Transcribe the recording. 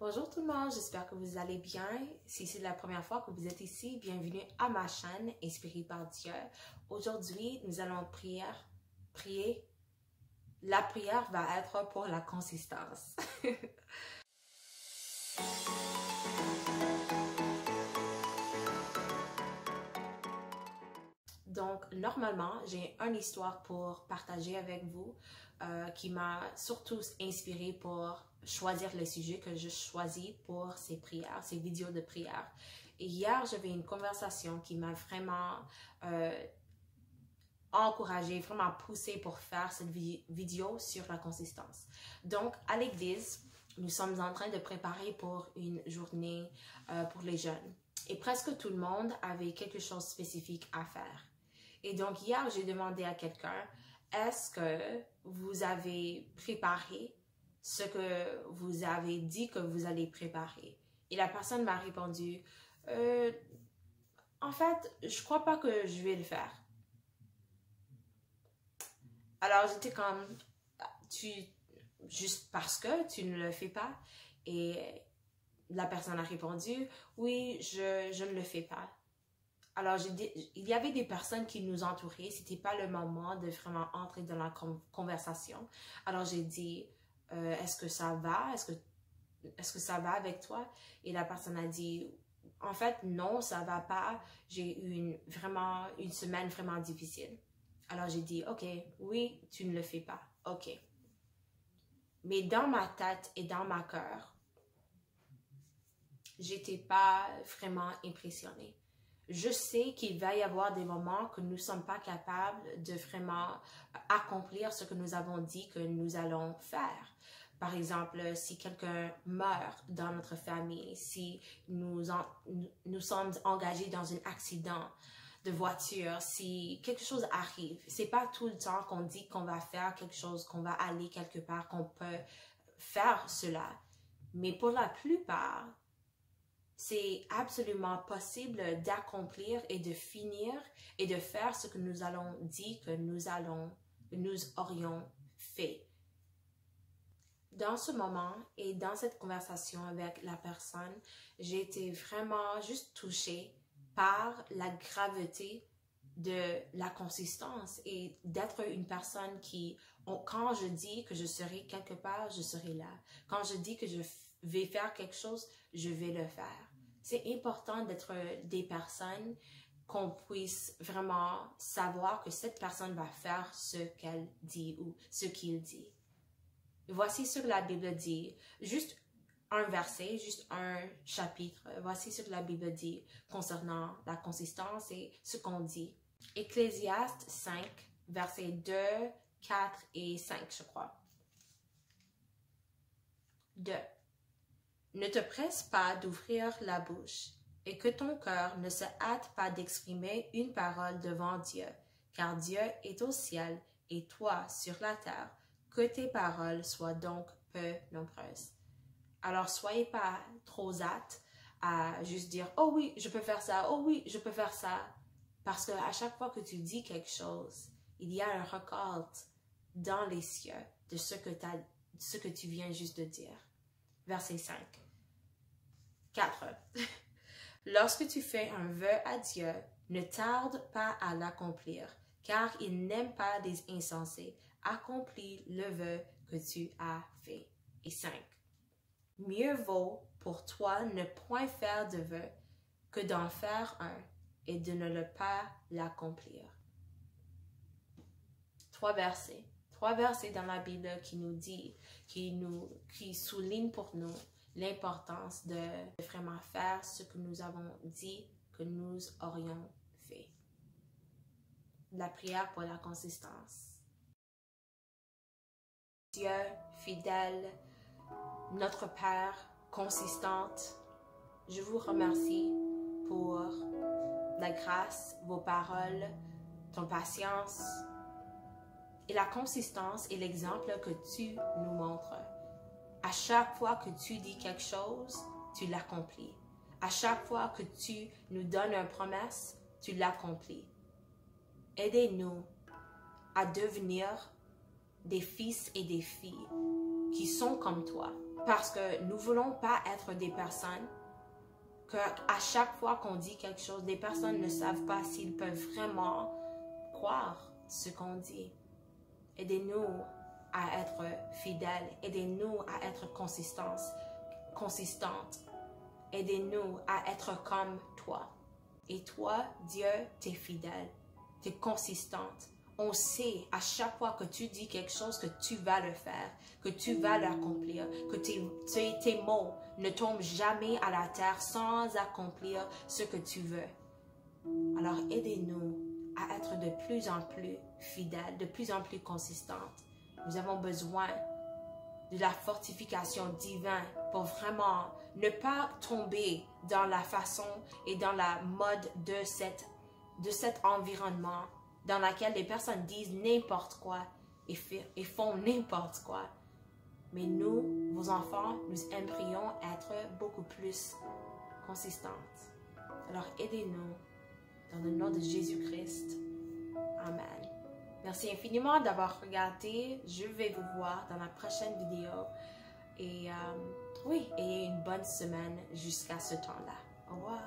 Bonjour tout le monde, j'espère que vous allez bien. Si c'est la première fois que vous êtes ici, bienvenue à ma chaîne Inspirée par Dieu. Aujourd'hui, nous allons prier. La prière va être pour la consistance. Donc, normalement, j'ai une histoire pour partager avec vous qui m'a surtout inspirée pour choisir les sujets que je choisis pour ces prières, ces vidéos de prière. Et hier, j'avais une conversation qui m'a vraiment encouragée, vraiment poussée pour faire cette vidéo sur la consistance. Donc, à l'église, nous sommes en train de préparer pour une journée pour les jeunes. Et presque tout le monde avait quelque chose de spécifique à faire. Et donc, hier, j'ai demandé à quelqu'un, est-ce que vous avez préparé ce que vous avez dit que vous allez préparer? Et la personne m'a répondu, en fait, je crois pas que je vais le faire. Alors, j'étais comme, juste parce que tu ne le fais pas. Et la personne a répondu, oui, je ne le fais pas. Alors, il y avait des personnes qui nous entouraient. C'était pas le moment de vraiment entrer dans la conversation. Alors, j'ai dit, est-ce que ça va? Est-ce que ça va avec toi? Et la personne a dit, en fait, non, ça va pas. J'ai eu une semaine vraiment difficile. Alors, j'ai dit, ok, oui, tu ne le fais pas. Ok. Mais dans ma tête et dans ma cœur, j'étais pas vraiment impressionnée. Je sais qu'il va y avoir des moments que nous ne sommes pas capables de vraiment accomplir ce que nous avons dit que nous allons faire. Par exemple, si quelqu'un meurt dans notre famille, si nous sommes engagés dans un accident de voiture, si quelque chose arrive, c'est pas tout le temps qu'on dit qu'on va faire quelque chose, qu'on va aller quelque part, qu'on peut faire cela. Mais pour la plupart, c'est absolument possible d'accomplir et de finir et de faire ce que nous allons dire que nous aurions fait. Dans ce moment et dans cette conversation avec la personne, j'ai été vraiment juste touchée par la gravité de la consistance et d'être une personne qui, quand je dis que je serai quelque part, je serai là. Quand je dis que je vais faire quelque chose, je vais le faire. C'est important d'être des personnes qu'on puisse vraiment savoir que cette personne va faire ce qu'elle dit ou ce qu'il dit. Voici ce que la Bible dit, juste un verset, juste un chapitre. Voici ce que la Bible dit concernant la consistance et ce qu'on dit. Ecclésiaste 5, versets 2, 4 et 5, je crois. 2. Ne te presse pas d'ouvrir la bouche, et que ton cœur ne se hâte pas d'exprimer une parole devant Dieu, car Dieu est au ciel et toi sur la terre. Que tes paroles soient donc peu nombreuses. Alors, soyez pas trop hâte à juste dire « Oh oui, je peux faire ça. Oh oui, je peux faire ça. » Parce qu'à chaque fois que tu dis quelque chose, il y a un récolte dans les cieux de ce que tu viens juste de dire. Verset 5. 4. Lorsque tu fais un vœu à Dieu, ne tarde pas à l'accomplir, car il n'aime pas les insensés. Accomplis le vœu que tu as fait. Et 5. Mieux vaut pour toi ne point faire de vœu que d'en faire un et de ne pas l'accomplir. 3 versets. 3 versets dans la Bible qui nous dit, qui soulignent pour nous l'importance de vraiment faire ce que nous avons dit que nous aurions fait. La prière pour la consistance. Dieu fidèle, notre Père consistante, je vous remercie pour la grâce, vos paroles, ton patience et la consistance et l'exemple que tu nous montres. À chaque fois que tu dis quelque chose, tu l'accomplis. À chaque fois que tu nous donnes une promesse, tu l'accomplis. Aidez-nous à devenir des fils et des filles qui sont comme toi, Parce que nous ne voulons pas être des personnes que à chaque fois qu'on dit quelque chose, des personnes ne savent pas s'ils peuvent vraiment croire ce qu'on dit. Aidez-nous à être fidèles. Aidez-nous à être consistantes. Aidez-nous à être comme toi. Et toi, Dieu, tu es fidèle. Tu es consistante. On sait à chaque fois que tu dis quelque chose que tu vas le faire, que tu vas l'accomplir, que tes mots ne tombent jamais à la terre sans accomplir ce que tu veux. Alors aidez-nous à être de plus en plus fidèles, de plus en plus consistantes. Nous avons besoin de la fortification divine pour vraiment ne pas tomber dans la façon et dans la mode de cet environnement dans laquelle les personnes disent n'importe quoi et font n'importe quoi. Mais nous, vos enfants, nous aimerions être beaucoup plus consistantes. Alors aidez-nous dans le nom de Jésus-Christ. Amen. Merci infiniment d'avoir regardé. Je vais vous voir dans la prochaine vidéo. Et oui, ayez une bonne semaine jusqu'à ce temps-là. Au revoir.